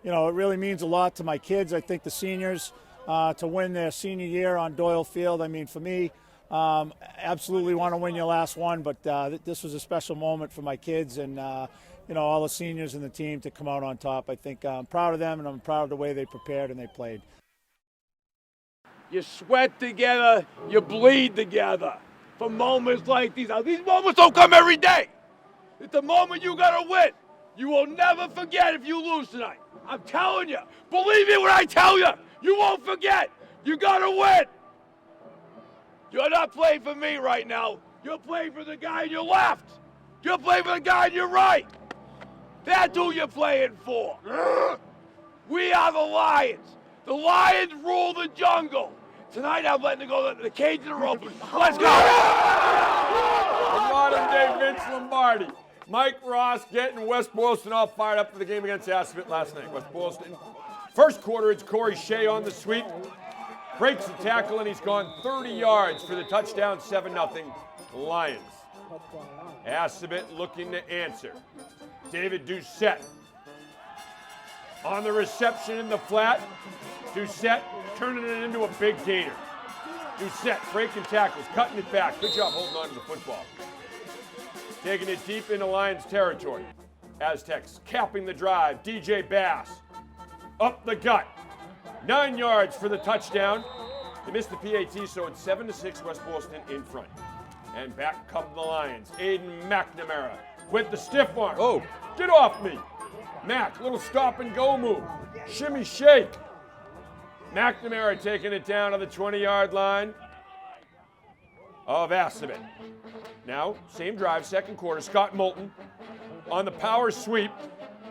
Speaker 16: it really means a lot to my kids. I think the seniors to win their senior year on Doyle Field. I mean, for me, absolutely want to win your last one, but this was a special moment for my kids and, all the seniors and the team to come out on top. I think I'm proud of them and I'm proud of the way they prepared and they played.
Speaker 11: You sweat together, you bleed together for moments like these. Now, these moments don't come every day. It's the moment you gotta win. You will never forget if you lose tonight. I'm telling you. Believe me when I tell you. You won't forget. You gotta win. You're not playing for me right now. You're playing for the guy on your left. You're playing for the guy on your right. That's who you're playing for. We are the Lions. The Lions rule the jungle. Tonight I'm letting it go. The cages are open. Let's go.
Speaker 5: The modern day Vince Lombardi. Mike Ross getting West Boylston all fired up for the game against Assabet last night. West Boylston. First quarter, it's Corey Shea on the sweep. Breaks the tackle and he's gone 30 yards for the touchdown, 7-0 Lions. Assabet looking to answer. David Doucette on the reception in the flat. Doucette turning it into a big gainer. Doucette breaking tackles, cutting it back. Good job holding on to the football. Taking it deep into Lions territory. Aztecs capping the drive. DJ Bass up the gut. 9 yards for the touchdown. They missed the PAT, so it's 7-6 West Boylston in front. And back come the Lions. Aiden McNamara with the stiff arm. Oh, get off me. Mac, little stop and go move. Shimmy shake. McNamara taking it down to the 20-yard line of Assabet. Now, same drive, second quarter. Scott Moulton on the power sweep.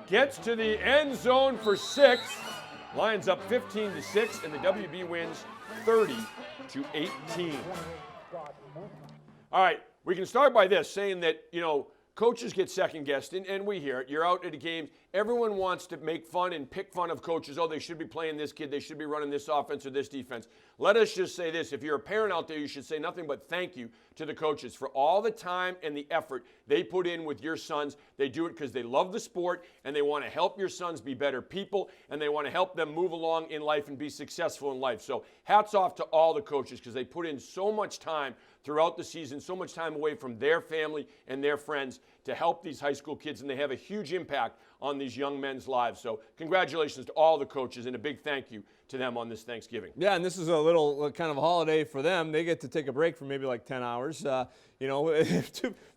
Speaker 5: Gets to the end zone for 6. Lions up 15-6, and the WB wins 30-18. All right, we can start by this, saying that, coaches get second-guessed, and we hear it. You're out at a game. Everyone wants to make fun and pick fun of coaches. Oh, they should be playing this kid. They should be running this offense or this defense. Let us just say this. If you're a parent out there, you should say nothing but thank you to the coaches for all the time and the effort they put in with your sons. They do it because they love the sport, and they want to help your sons be better people, and they want to help them move along in life and be successful in life. So hats off to all the coaches because they put in so much time throughout the season, so much time away from their family and their friends to help these high school kids, and they have a huge impact on these young men's lives. So congratulations to all the coaches, and a big thank you to them on this Thanksgiving.
Speaker 3: Yeah, and this is a little kind of a holiday for them. They get to take a break for maybe like 10 hours,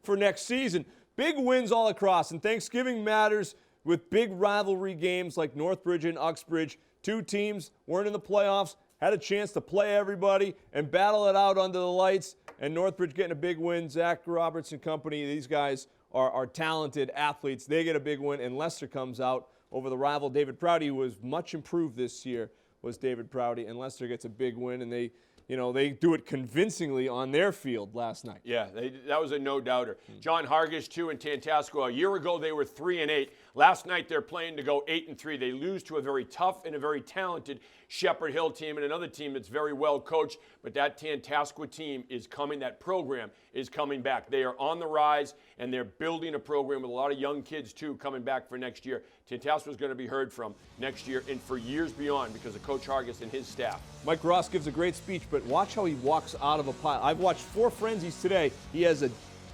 Speaker 3: for next season. Big wins all across, and Thanksgiving matters with big rivalry games like Northbridge and Uxbridge. Two teams weren't in the playoffs, had a chance to play everybody and battle it out under the lights, and Northbridge getting a big win. Zach Roberts and company, these guys are talented athletes. They get a big win, and Leicester comes out over the rival David Prouty, who was much improved this year, was David Prouty, and Leicester gets a big win, and they do it convincingly on their field last night.
Speaker 5: Yeah, that was a no-doubter. John Hargis, too, in Tantasco. A year ago, they were 3-8. Last night they're playing to go 8-3. They lose to a very tough and a very talented Shepherd Hill team and another team that's very well coached. But that Tantascwa team is coming. That program is coming back. They are on the rise, and they're building a program with a lot of young kids, too, coming back for next year. Tantascwa is going to be heard from next year and for years beyond because of Coach Hargis and his staff.
Speaker 3: Mike Ross gives a great speech, but watch how he walks out of a pile. I've watched 4 frenzies today. He has a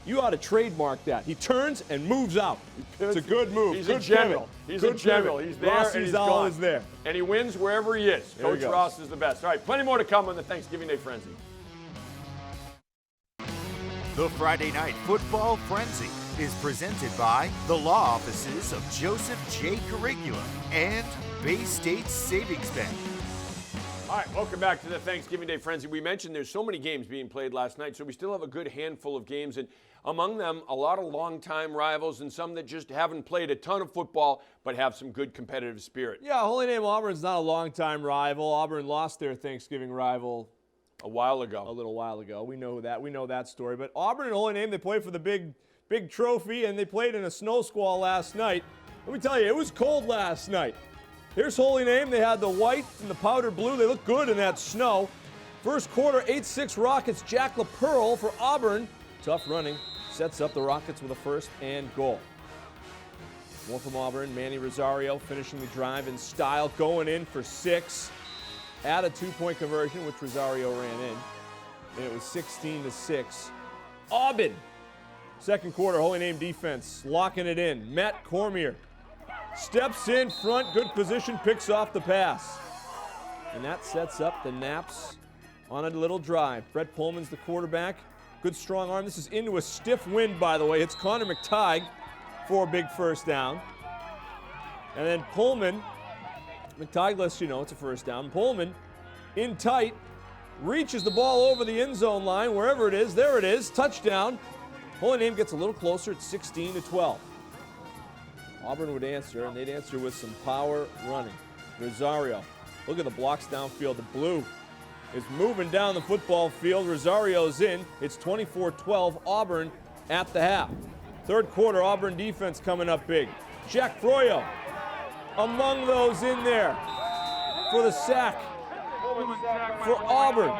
Speaker 3: You ought to trademark that. He turns and moves out. It's a good move.
Speaker 5: He's
Speaker 3: good
Speaker 5: a general.
Speaker 3: pivot.
Speaker 5: He's
Speaker 3: good
Speaker 5: a general.
Speaker 3: pivot.
Speaker 5: He's there
Speaker 3: Ross
Speaker 5: and he's
Speaker 3: Izal
Speaker 5: gone.
Speaker 3: is there.
Speaker 5: And he wins wherever he is.
Speaker 3: There he
Speaker 5: Coach
Speaker 3: goes.
Speaker 5: Ross is the best. All right, plenty more to come on the Thanksgiving Day Frenzy.
Speaker 1: The Friday Night Football Frenzy is presented by the law offices of Joseph J. Carigula and Bay State Savings Bank.
Speaker 5: All right, welcome back to the Thanksgiving Day Frenzy. We mentioned there's so many games being played last night, so we still have a good handful of games, and among them, a lot of longtime rivals and some that just haven't played a ton of football but have some good competitive spirit.
Speaker 3: Yeah, Holy Name Auburn's not a longtime rival. Auburn lost their Thanksgiving rival
Speaker 5: a while ago.
Speaker 3: A little while ago. We know that. We know that story. But Auburn and Holy Name, they played for the big trophy, and they played in a snow squall last night. Let me tell you, it was cold last night. Here's Holy Name. They had the white and the powder blue. They look good in that snow. First quarter, 8-6 Rockets. Jack LaPearl for Auburn. Tough running. Sets up the Rockets with a first and goal. More from Auburn. Manny Rosario finishing the drive in style. Going in for 6. At a 2-point conversion, which Rosario ran in. And it was 16-6. Auburn. Second quarter, Holy Name defense. Locking it in. Matt Cormier. Steps in front, good position, picks off the pass. And that sets up the Naps on a little drive. Brett Pullman's the quarterback. Good strong arm. This is into a stiff wind, by the way. It's Connor McTighe for a big first down. And then Pullman, McTighe lets you know it's a first down. Pullman in tight, reaches the ball over the end zone line, wherever it is. There it is, touchdown. Holy Name gets a little closer. It's 16-12. Auburn would answer, and they'd answer with some power running. Rosario, look at the blocks downfield. The blue is moving down the football field. Rosario's in. It's 24-12, Auburn at the half. Third quarter, Auburn defense coming up big. Jack Froyo among those in there for the sack for Auburn.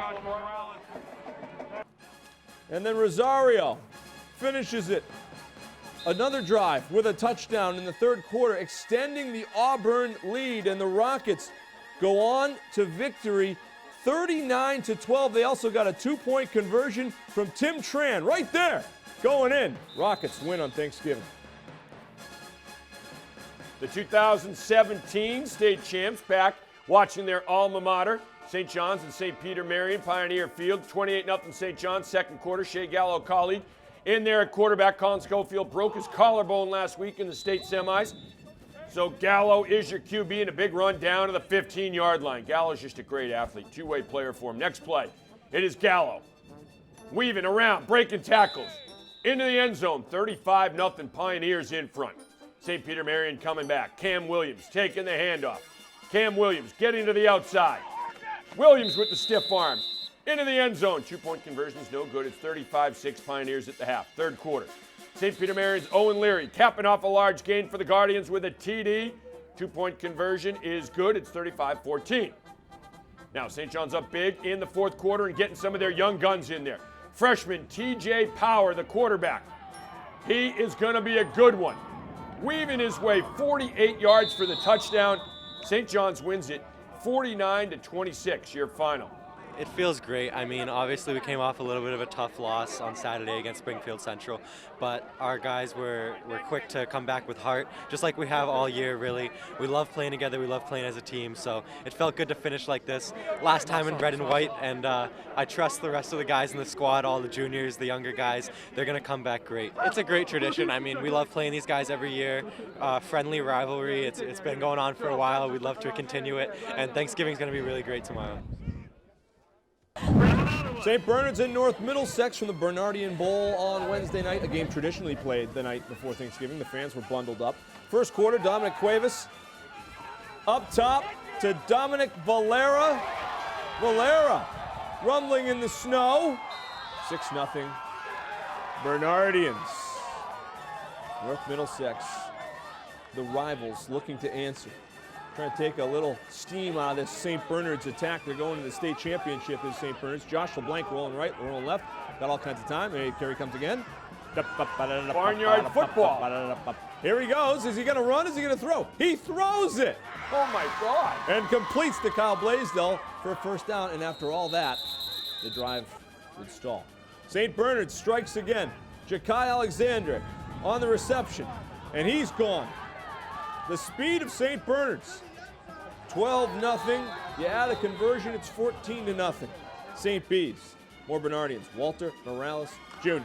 Speaker 3: And then Rosario finishes it. Another drive with a touchdown in the third quarter, extending the Auburn lead, and the Rockets go on to victory 39-12. They also got a 2-point conversion from Tim Tran right there, going in. Rockets win on Thanksgiving.
Speaker 5: The 2017 state champs back watching their alma mater, St. John's and St. Peter Marion, Pioneer Field, 28-0 St. John's, second quarter. Shea Gallo, colleague. In there at quarterback, Colin Schofield broke his collarbone last week in the state semis. So Gallo is your QB in a big run down to the 15-yard line. Gallo's just a great athlete, two-way player for him. Next play, it is Gallo. Weaving around, breaking tackles. Into the end zone, 35-0 Pioneers in front. St. Peter Marion coming back. Cam Williams taking the handoff. Cam Williams getting to the outside. Williams with the stiff arm. Into the end zone. 2-point conversion is no good. It's 35-6 Pioneers at the half. Third quarter. St. Peter Marion's Owen Leary capping off a large gain for the Guardians with a TD. 2-point conversion is good. It's 35-14. Now St. John's up big in the fourth quarter and getting some of their young guns in there. Freshman TJ Power, the quarterback. He is going to be a good one. Weaving his way 48 yards for the touchdown. St. John's wins it 49-26, your final.
Speaker 17: It feels great. I mean, obviously we came off a little bit of a tough loss on Saturday against Springfield Central, but our guys were quick to come back with heart, just like we have all year, really. We love playing together. We love playing as a team, so it felt good to finish like this. Last time in red and white, and I trust the rest of the guys in the squad, all the juniors, the younger guys, they're going to come back great. It's a great tradition. I mean, we love playing these guys every year. Friendly rivalry. It's been going on for a while. We'd love to continue it, and Thanksgiving's going to be really great tomorrow.
Speaker 3: St. Bernard's in North Middlesex from the Bernardian Bowl on Wednesday night, a game traditionally played the night before Thanksgiving. The fans were bundled up. First quarter, Dominic Cuevas up top to Dominic Valera. Valera rumbling in the snow. 6-0 Bernardians. North Middlesex the rivals looking to answer. Trying to take a little steam out of this St. Bernard's attack. They're going to the state championship in St. Bernard's. Josh LeBlanc rolling right, rolling left. Got all kinds of time. Hey, Kerry comes again.
Speaker 5: Barnyard football.
Speaker 3: Here he goes. Is he going to run? Is he going to throw? He throws it.
Speaker 5: Oh, my God.
Speaker 3: And completes to Kyle Blaisdell for a first down. And after all that, the drive would stall. St. Bernard strikes again. Ja'Kai Alexander on the reception. And he's gone. The speed of St. Bernard's. 12-0. You add a conversion, it's 14-0. St. Bede's. More Bernardians. Walter Morales Jr.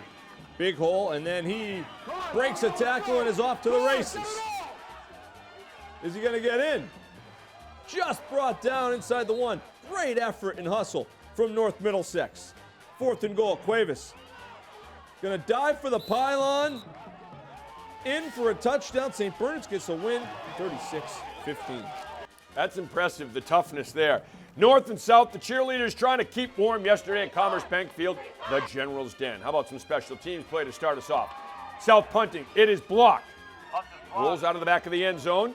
Speaker 3: Big hole, and then he breaks a tackle and is off to the races. Is he going to get in? Just brought down inside the 1. Great effort and hustle from North Middlesex. 4th and goal, Cuevas. Going to dive for the pylon. In for a touchdown. St. Bernard's gets a win, 36-15.
Speaker 5: That's impressive, the toughness there. North and South, the cheerleaders trying to keep warm yesterday at Commerce Bank Field, the General's Den. How about some special teams play to start us off? South punting, it is blocked. Rolls out of the back of the end zone.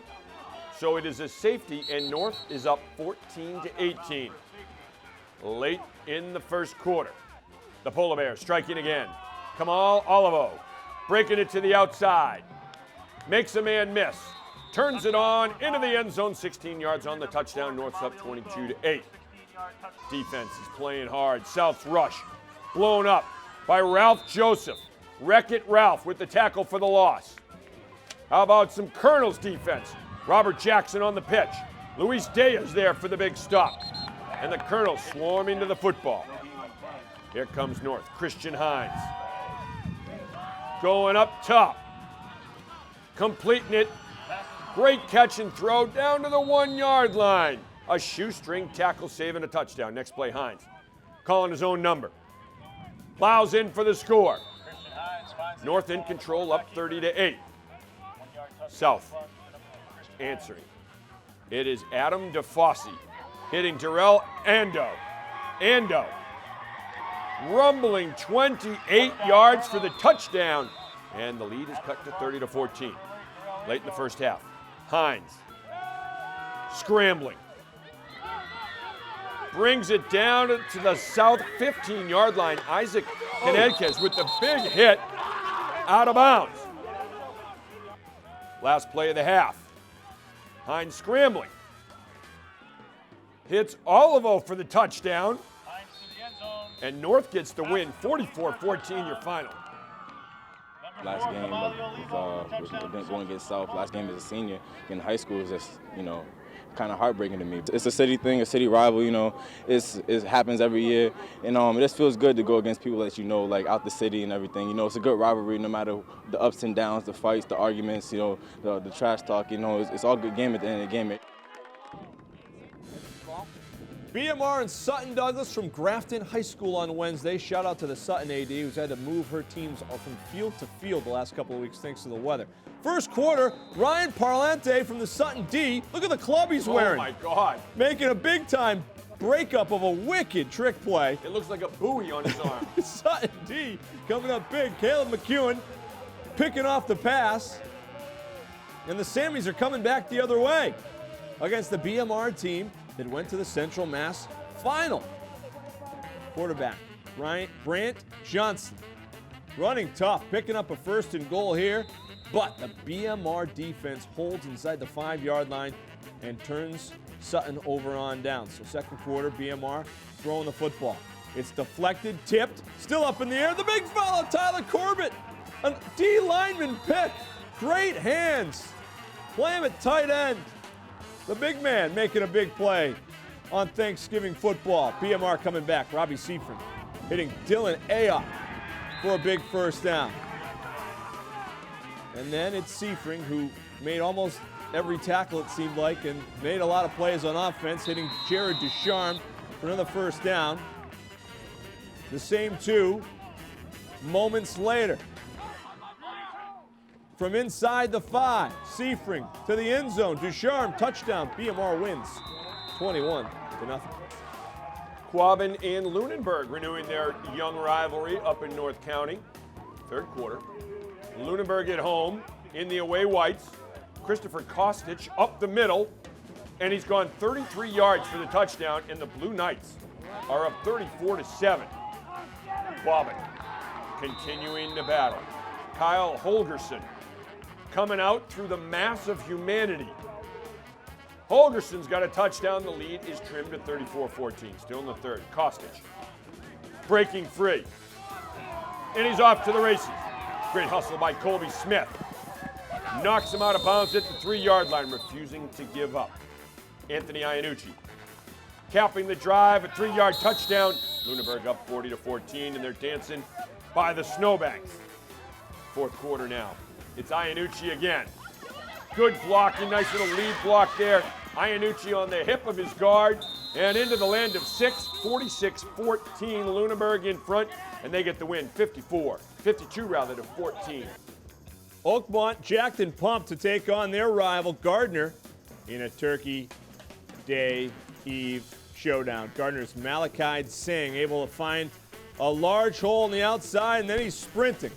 Speaker 5: So it is a safety, and North is up 14-18. Late in the first quarter. The Polar Bears striking again. Kamal Olivo breaking it to the outside. Makes a man miss. Turns it on into the end zone, 16 yards on the touchdown. North's up 22-8. Defense is playing hard. South's rush blown up by Ralph Joseph. Wreck-It Ralph with the tackle for the loss. How about some Colonel's defense? Robert Jackson on the pitch. Luis Diaz there for the big stop. And the Colonel swarming to the football. Here comes North. Christian Hines. Going up top. Completing it. Great catch and throw down to the 1-yard line. A shoestring tackle saving a touchdown. Next play, Hines. Calling his own number. Plows in for the score. North in control, up 30-8. South answering. It is Adam DeFosse hitting Darrell Ando. Ando rumbling 28 yards for the touchdown. And the lead is cut to 30-14. Late in the first half. Hines scrambling. Brings it down to the South 15-yard line. Isaac Canedquez with the big hit out of bounds. Last play of the half. Hines scrambling. Hits Olivo for the touchdown. And North gets the win, 44-14 your final.
Speaker 18: Last game was going against South. Last game as a senior in high school is just, kind of heartbreaking to me. It's a city thing, a city rival, it happens every year. And it just feels good to go against people that like out the city and everything. It's a good rivalry no matter the ups and downs, the fights, the arguments, the trash talk, it's all good game at the end of the game.
Speaker 3: BMR and Sutton Douglas from Grafton High School on Wednesday. Shout out to the Sutton AD who's had to move her teams from field to field the last couple of weeks thanks to the weather. First quarter, Ryan Parlante from the Sutton D. Look at the club he's wearing.
Speaker 5: Oh my God.
Speaker 3: Making a big time breakup of a wicked trick play.
Speaker 5: It looks like a buoy on his arm.
Speaker 3: Sutton D coming up big. Caleb McEwen picking off the pass. And the Sammies are coming back the other way against the BMR team that went to the Central Mass final. Quarterback, Brant Johnson. Running tough, picking up a 1st and goal here. But the BMR defense holds inside the 5-yard line and turns Sutton over on down. So second quarter, BMR throwing the football. It's deflected, tipped, still up in the air. The big fella, Tyler Corbett. A D lineman pick. Great hands. Play him at tight end. The big man making a big play on Thanksgiving football. BMR coming back. Robbie Seifert hitting Dylan Ayotte for a big first down. And then it's Seifert who made almost every tackle it seemed like and made a lot of plays on offense, hitting Jared Ducharme for another first down. The same two moments later. From inside the 5, Seifert to the end zone. Ducharme, touchdown. BMR wins 21-0.
Speaker 5: Quabbin and Lunenburg renewing their young rivalry up in North County. Third quarter. Lunenburg at home in the away whites. Christopher Kostic up the middle, and he's gone 33 yards for the touchdown, and the Blue Knights are up 34-7. Bobbin continuing the battle. Kyle Holgerson coming out through the mass of humanity. Holgerson's got a touchdown. The lead is trimmed to 34-14. Still in the third. Kostic breaking free. And he's off to the races. Great hustle by Colby Smith. Knocks him out of bounds at the 3-yard line, refusing to give up. Anthony Iannucci capping the drive, a 3-yard touchdown. Lunenburg up 40-14, and they're dancing by the snowbanks. Fourth quarter now. It's Iannucci again. Good blocking, nice little lead block there. Iannucci on the hip of his guard and into the land of 6, 46-14. Lunenburg in front, and they get the win, 52 to 14.
Speaker 3: Oakmont jacked and pumped to take on their rival Gardner in a Turkey Day Eve showdown. Gardner's Malachi Singh able to find a large hole on the outside, and then he's sprinting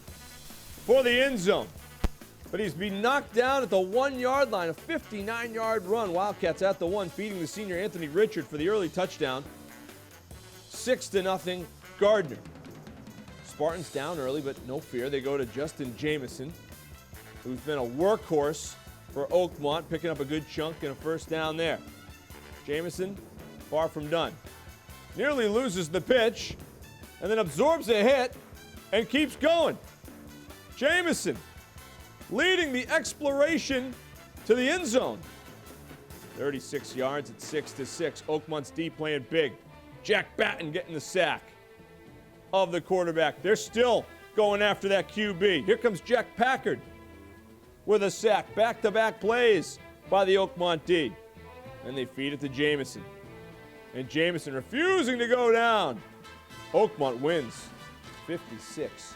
Speaker 3: for the end zone. But he's been knocked down at the 1-yard line, a 59-yard run. Wildcats at the 1, feeding the senior Anthony Richard for the early touchdown. 6-0 Gardner. Spartans down early, but no fear. They go to Justin Jamison, who's been a workhorse for Oakmont, picking up a good chunk and a first down there. Jamison, far from done. Nearly loses the pitch, and then absorbs a hit and keeps going. Jamison leading the exploration to the end zone. 36 yards at 6-6. Oakmont's D playing big. Jack Batten getting the sack of the quarterback. They're still going after that QB. Here comes Jack Packard with a sack. Back-to-back plays by the Oakmont D. And they feed it to Jamison. And Jamison refusing to go down. Oakmont wins 56-6.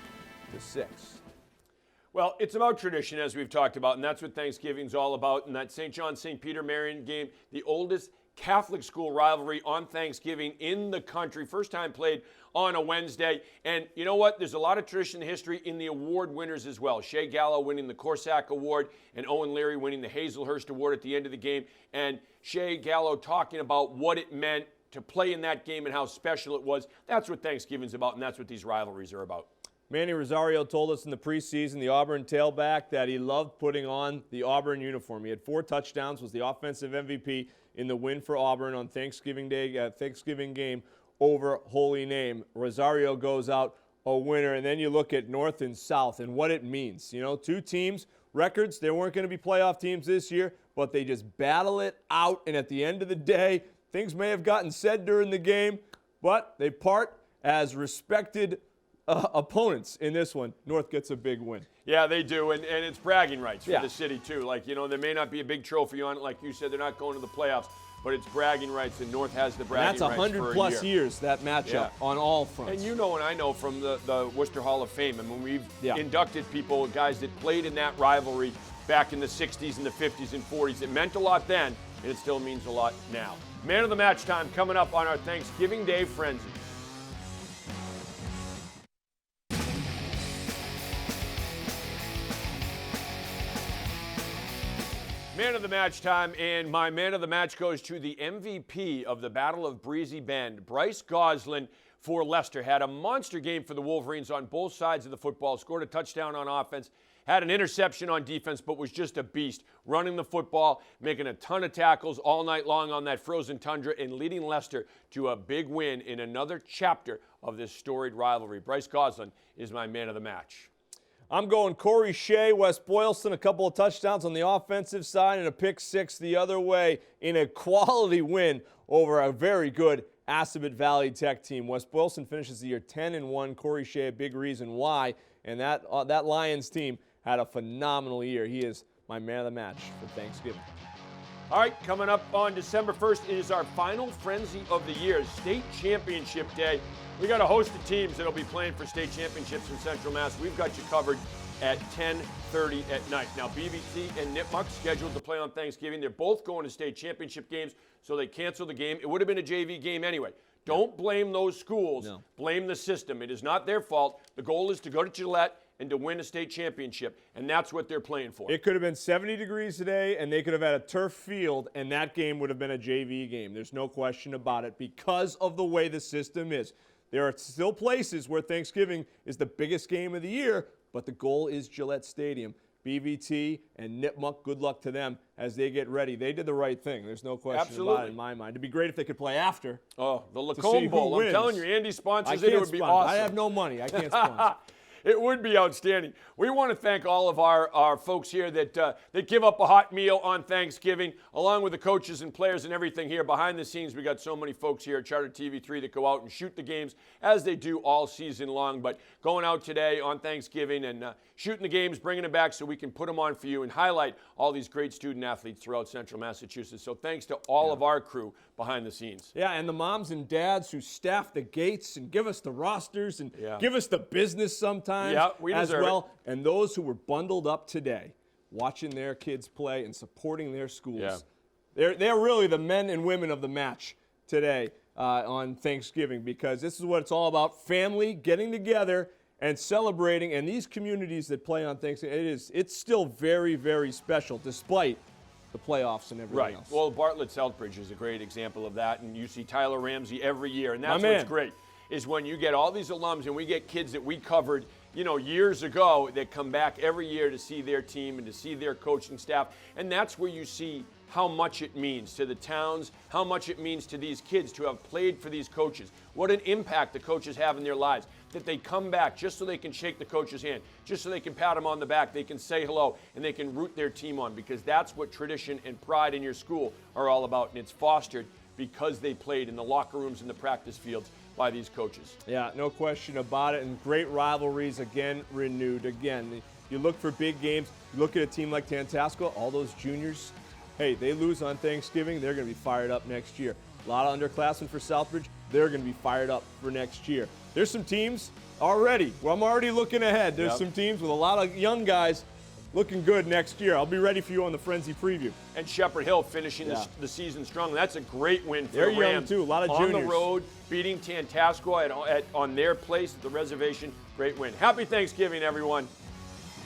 Speaker 5: Well, it's about tradition, as we've talked about, and that's what Thanksgiving's all about. And that St. John-St. Peter Marian game, the oldest Catholic school rivalry on Thanksgiving in the country. First time played on a Wednesday. And you know what? There's a lot of tradition and history in the award winners as well. Shea Gallo winning the Corsack Award and Owen Leary winning the Hazelhurst Award at the end of the game. And Shea Gallo talking about what it meant to play in that game and how special it was. That's what Thanksgiving's about, and that's what these rivalries are about.
Speaker 3: Manny Rosario told us in the preseason, the Auburn tailback, that he loved putting on the Auburn uniform. He had 4 touchdowns, was the offensive MVP in the win for Auburn on Thanksgiving Day, Thanksgiving game over Holy Name. Rosario goes out a winner, and then you look at North and South and what it means. You know, 2 teams, records, they weren't going to be playoff teams this year, but they just battle it out, and at the end of the day, things may have gotten said during the game, but they part as respected opponents in this one. North gets a big win.
Speaker 5: Yeah, they do, and it's bragging rights for the city, too. Like, you know, there may not be a big trophy on it. Like you said, they're not going to the playoffs, but it's bragging rights, and North has the bragging rights for a year.
Speaker 3: That's 100-plus years, that matchup, on all fronts.
Speaker 5: And you know and I know from the Worcester Hall of Fame, and when we've inducted people, guys that played in that rivalry back in the 60s and the 50s and 40s, it meant a lot then, and it still means a lot now. Man of the match time coming up on our Thanksgiving Day Frenzy. Man of the match time, and my man of the match goes to the MVP of the Battle of Breezy Bend. Bryce Goslin for Leicester had a monster game for the Wolverines on both sides of the football, scored a touchdown on offense, had an interception on defense, but was just a beast, running the football, making a ton of tackles all night long on that frozen tundra, and leading Leicester to a big win in another chapter of this storied rivalry. Bryce Goslin is my man of the match.
Speaker 3: I'm going Corey Shea, West Boylston, a couple of touchdowns on the offensive side and a pick 6 the other way in a quality win over a very good Assabet Valley Tech team. West Boylston finishes the year 10-1. Corey Shea, a big reason why, and that Lions team had a phenomenal year. He is my man of the match for Thanksgiving.
Speaker 5: All right, coming up on December 1st is our final frenzy of the year, State Championship Day. We got a host of teams that will be playing for state championships in Central Mass. We've got you covered at 10:30 at night. Now, BVT and Nipmuc scheduled to play on Thanksgiving. They're both going to state championship games, so they canceled the game. It would have been a JV game anyway. Don't blame those schools. No. Blame the system. It is not their fault. The goal is to go to Gillette and to win a state championship, and that's what they're playing for.
Speaker 19: It could have been 70 degrees today, and they could have had a turf field, and that game would have been a JV game. There's no question about it because of the way the system is. There are still places where Thanksgiving is the biggest game of the year, but the goal is Gillette Stadium. BVT and Nipmuc, good luck to them as they get ready. They did the right thing. There's no question about it in my mind. It'd be great if they could play after.
Speaker 5: Oh, the Lacombe Bowl. I'm telling you, Andy sponsors it. It would be awesome.
Speaker 19: I have no money. I can't sponsor.
Speaker 5: It would be outstanding. We want to thank all of our folks here that give up a hot meal on Thanksgiving, along with the coaches and players and everything here. Behind the scenes, we got so many folks here at Charter TV3 that go out and shoot the games as they do all season long. But going out today on Thanksgiving and shooting the games, bringing them back so we can put them on for you and highlight all these great student athletes throughout Central Massachusetts. So thanks to all of our crew behind the scenes.
Speaker 19: Yeah, and the moms and dads who staff the gates and give us the rosters and give us the business sometimes
Speaker 5: we
Speaker 19: as
Speaker 5: deserve
Speaker 19: well. And those who were bundled up today, watching their kids play and supporting their schools. They're really the men and women of the match today on Thanksgiving, because this is what it's all about: family getting together and celebrating. And these communities that play on Thanksgiving, it's still very, very special despite the playoffs and everything else.
Speaker 5: Well, Bartlett Southbridge is a great example of that, and you see Tyler Ramsey every year, and that's what's great, is when you get all these alums and we get kids that we covered, years ago that come back every year to see their team and to see their coaching staff, and that's where you see how much it means to the towns, how much it means to these kids to have played for these coaches, what an impact the coaches have in their lives, that they come back just so they can shake the coach's hand, just so they can pat him on the back, they can say hello, and they can root their team on, because that's what tradition and pride in your school are all about, and it's fostered because they played in the locker rooms and the practice fields by these coaches.
Speaker 19: Yeah, no question about it, and great rivalries again renewed. Again, you look for big games, you look at a team like Tantasco, all those juniors, hey, they lose on Thanksgiving, they're going to be fired up next year. A lot of underclassmen for Southbridge, they're going to be fired up for next year. There's some teams already. Well, I'm already looking ahead. There's some teams with a lot of young guys looking good next year. I'll be ready for you on the Frenzy preview.
Speaker 5: And Shepherd Hill finishing the season strong. That's a great win for
Speaker 19: the
Speaker 5: Rams.
Speaker 19: They're young, too. A lot of juniors.
Speaker 5: On the road, beating Tantasco on their place at the reservation. Great win. Happy Thanksgiving, everyone.